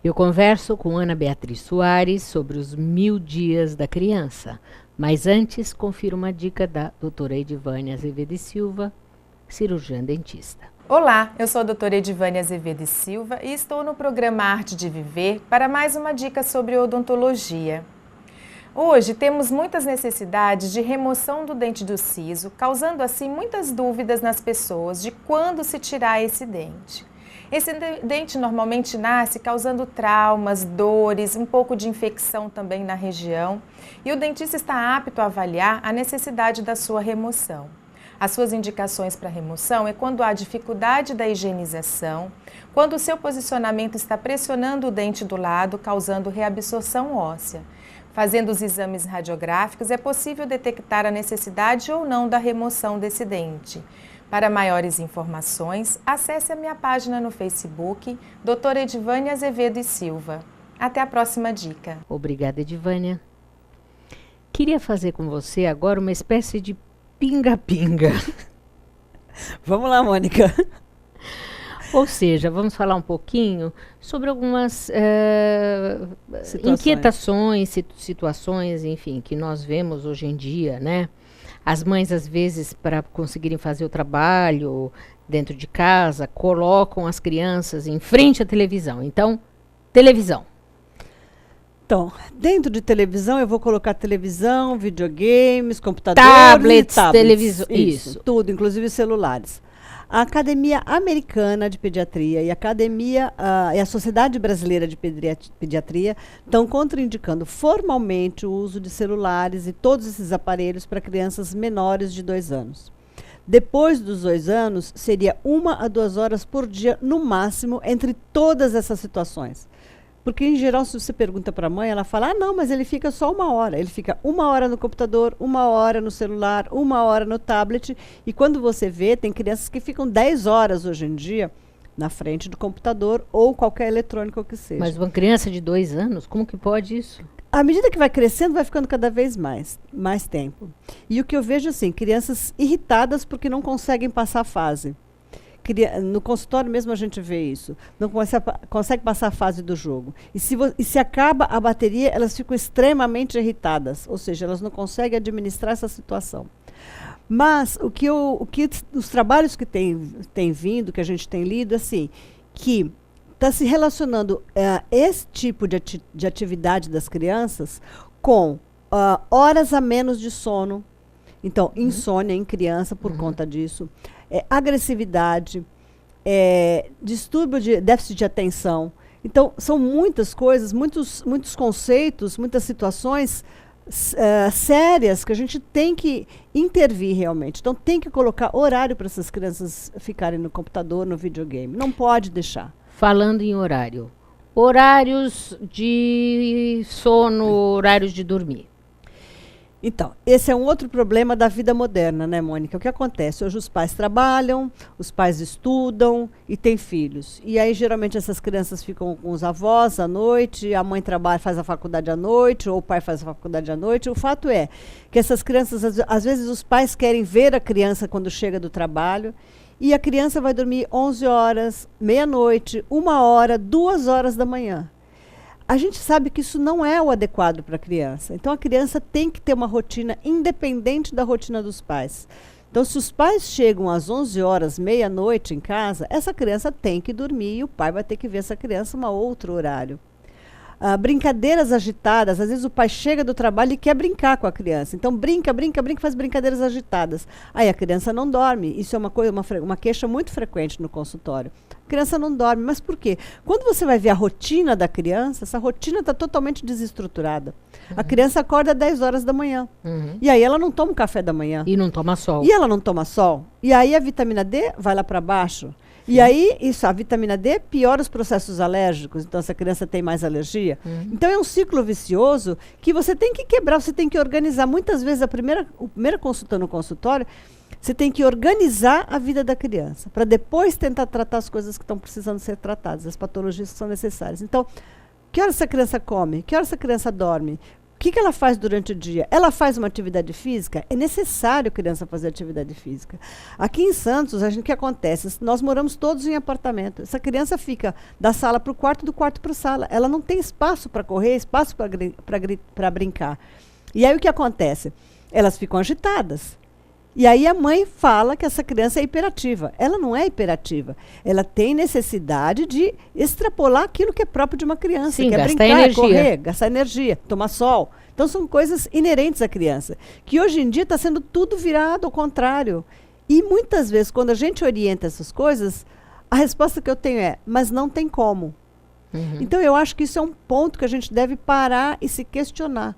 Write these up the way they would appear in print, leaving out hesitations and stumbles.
Eu converso com Ana Beatriz Soares sobre os 1000 dias da criança. Mas antes, confiro uma dica da doutora Edivânia Azevedo e Silva, cirurgiã dentista. Olá, eu sou a doutora Edivânia Azevedo e Silva e estou no programa Arte de Viver para mais uma dica sobre odontologia. Hoje temos muitas necessidades de remoção do dente do siso, causando assim muitas dúvidas nas pessoas de quando se tirar esse dente. Esse dente normalmente nasce causando traumas, dores, um pouco de infecção também na região, e o dentista está apto a avaliar a necessidade da sua remoção. As suas indicações para remoção é quando há dificuldade da higienização, quando o seu posicionamento está pressionando o dente do lado, causando reabsorção óssea. Fazendo os exames radiográficos, é possível detectar a necessidade ou não da remoção desse dente. Para maiores informações, acesse a minha página no Facebook, doutora Edivânia Azevedo e Silva. Até a próxima dica. Obrigada, Edivânia. Queria fazer com você agora uma espécie de pinga-pinga. Vamos lá, Mônica. Ou seja, vamos falar um pouquinho sobre algumas inquietações, situações, enfim, que nós vemos hoje em dia, né? As mães, às vezes, para conseguirem fazer o trabalho dentro de casa, colocam as crianças em frente à televisão. Então, televisão. Então, dentro de televisão, eu vou colocar televisão, videogames, computadores, tablets, televisão. Isso, tudo, inclusive celulares. A Academia Americana de Pediatria e a Sociedade Brasileira de Pediatria estão contraindicando formalmente o uso de celulares e todos esses aparelhos para crianças menores de 2 anos. Depois dos 2 anos, seria 1 a 2 horas por dia, no máximo, entre todas essas situações. Porque, em geral, se você pergunta para a mãe, ela fala, não, mas ele fica só 1 hora. Ele fica 1 hora no computador, 1 hora no celular, 1 hora no tablet. E quando você vê, tem crianças que ficam 10 horas hoje em dia na frente do computador ou qualquer eletrônico que seja. Mas uma criança de 2 anos, como que pode isso? À medida que vai crescendo, vai ficando cada vez mais tempo. E o que eu vejo, assim, crianças irritadas porque não conseguem passar a fase. No consultório mesmo a gente vê isso. Não consegue passar a fase do jogo. E se acaba a bateria, elas ficam extremamente irritadas. Ou seja, elas não conseguem administrar essa situação. Mas os trabalhos que tem vindo, que a gente tem lido, assim, que está se relacionando esse tipo de atividade das crianças com horas a menos de sono. Então, insônia em criança por conta disso. Agressividade, distúrbio de déficit de atenção. Então, são muitas coisas, muitos conceitos, muitas situações sérias que a gente tem que intervir realmente. Então, tem que colocar horário para essas crianças ficarem no computador, no videogame. Não pode deixar. Falando em horário, horários de sono, horários de dormir. Então, esse é um outro problema da vida moderna, né, Mônica? O que acontece? Hoje os pais trabalham, os pais estudam e têm filhos. E aí, geralmente, essas crianças ficam com os avós à noite, a mãe trabalha, faz a faculdade à noite, ou o pai faz a faculdade à noite. O fato é que essas crianças, às vezes, os pais querem ver a criança quando chega do trabalho, e a criança vai dormir 11 horas, meia-noite, 1 hora, 2 horas da manhã. A gente sabe que isso não é o adequado para a criança. Então, a criança tem que ter uma rotina independente da rotina dos pais. Então, se os pais chegam às 11 horas, meia-noite em casa, essa criança tem que dormir e o pai vai ter que ver essa criança em um outro horário. Brincadeiras agitadas, às vezes o pai chega do trabalho e quer brincar com a criança. Então, brinca, faz brincadeiras agitadas. Aí a criança não dorme. Isso é uma queixa muito frequente no consultório. A criança não dorme. Mas por quê? Quando você vai ver a rotina da criança, essa rotina está totalmente desestruturada. A criança acorda às 10 horas da manhã. E aí ela não toma um café da manhã. E não toma sol. E ela não toma sol. E aí a vitamina D vai lá para baixo. E aí, a vitamina D piora os processos alérgicos, então essa criança tem mais alergia. Então é um ciclo vicioso que você tem que quebrar, você tem que organizar. Muitas vezes, a primeira consulta no consultório, você tem que organizar a vida da criança, para depois tentar tratar as coisas que estão precisando ser tratadas, as patologias que são necessárias. Então, que hora essa criança come? Que hora essa criança dorme? que ela faz durante o dia? Ela faz uma atividade física? É necessário a criança fazer atividade física. Aqui em Santos, o que acontece? Nós moramos todos em apartamento. Essa criança fica da sala para o quarto, do quarto para a sala. Ela não tem espaço para correr, espaço para brincar. E aí o que acontece? Elas ficam agitadas. E aí a mãe fala que essa criança é hiperativa. Ela não é hiperativa. Ela tem necessidade de extrapolar aquilo que é próprio de uma criança. Sim, que é gastar brincar, energia. correr, gastar energia, tomar sol. Então são coisas inerentes à criança. Que hoje em dia está sendo tudo virado ao contrário. E muitas vezes, quando a gente orienta essas coisas, a resposta que eu tenho é, mas não tem como. Então eu acho que isso é um ponto que a gente deve parar e se questionar.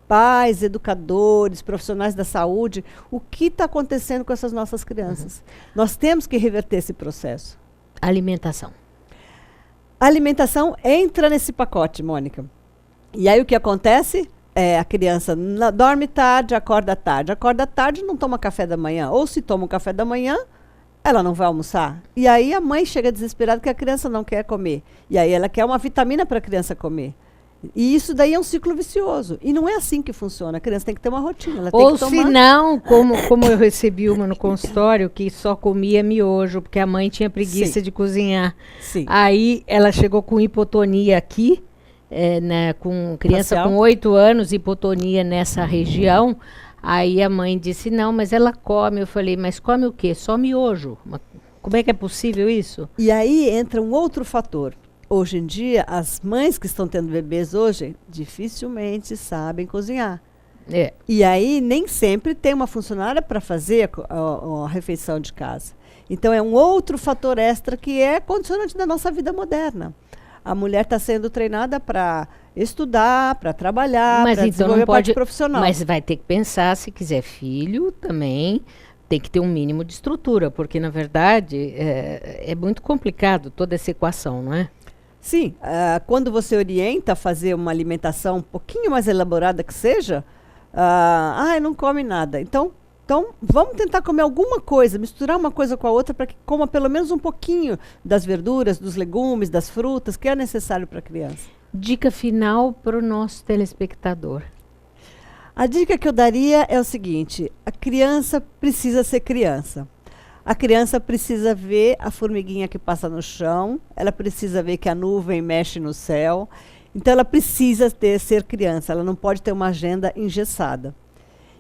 Pais, educadores, profissionais da saúde, o que está acontecendo com essas nossas crianças? Nós temos que reverter esse processo. Alimentação. A alimentação entra nesse pacote, Mônica. E aí o que acontece? A criança dorme tarde, acorda tarde, não toma café da manhã. Ou se toma um café da manhã, ela não vai almoçar. E aí a mãe chega desesperada que a criança não quer comer. E aí ela quer uma vitamina para a criança comer. E isso daí é um ciclo vicioso. E não é assim que funciona. A criança tem que ter uma rotina. Ela tem Ou que tomar... se não, como eu recebi uma no consultório, que só comia miojo, porque a mãe tinha preguiça Sim. de cozinhar. Sim. Aí ela chegou com hipotonia aqui, com criança Facial. com 8 anos, hipotonia nessa região. Aí a mãe disse, não, mas ela come. Eu falei, mas come o quê? Só miojo. Como é que é possível isso? E aí entra um outro fator. Hoje em dia, as mães que estão tendo bebês hoje dificilmente sabem cozinhar. É. E aí nem sempre tem uma funcionária para fazer a refeição de casa. Então é um outro fator extra que é condicionante da nossa vida moderna. A mulher está sendo treinada para estudar, para trabalhar, para desenvolver a parte profissional. Mas vai ter que pensar, se quiser filho, também tem que ter um mínimo de estrutura, porque na verdade é muito complicado toda essa equação, não é? Sim, quando você orienta a fazer uma alimentação um pouquinho mais elaborada que seja, não come nada. Então, vamos tentar comer alguma coisa, misturar uma coisa com a outra para que coma pelo menos um pouquinho das verduras, dos legumes, das frutas, que é necessário para a criança. Dica final para o nosso telespectador. A dica que eu daria é o seguinte, a criança precisa ser criança. A criança precisa ver a formiguinha que passa no chão, ela precisa ver que a nuvem mexe no céu. Então, ela precisa ser criança, ela não pode ter uma agenda engessada.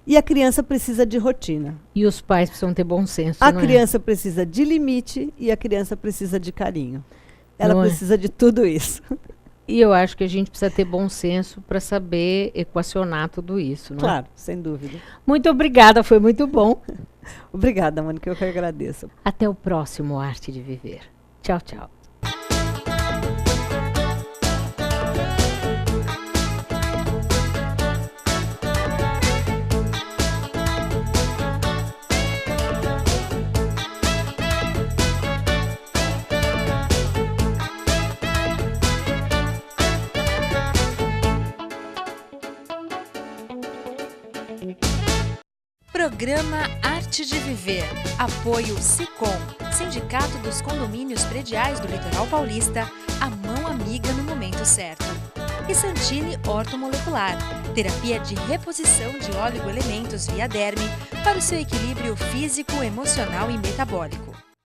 E a criança precisa de rotina. E os pais precisam ter bom senso, A não criança precisa de limite e a criança precisa de carinho. Ela Não é? precisa de tudo isso. E eu acho que a gente precisa ter bom senso para saber equacionar tudo isso, não é? Claro, sem dúvida. Muito obrigada, foi muito bom. Obrigada, Mônica, eu que agradeço. Até o próximo Arte de Viver. Tchau, tchau. Programa Arte de Viver. Apoio Sicom, Sindicato dos Condomínios Prediais do Litoral Paulista, a mão amiga no momento certo. E Santini Ortomolecular, terapia de reposição de oligoelementos via derme para o seu equilíbrio físico, emocional e metabólico.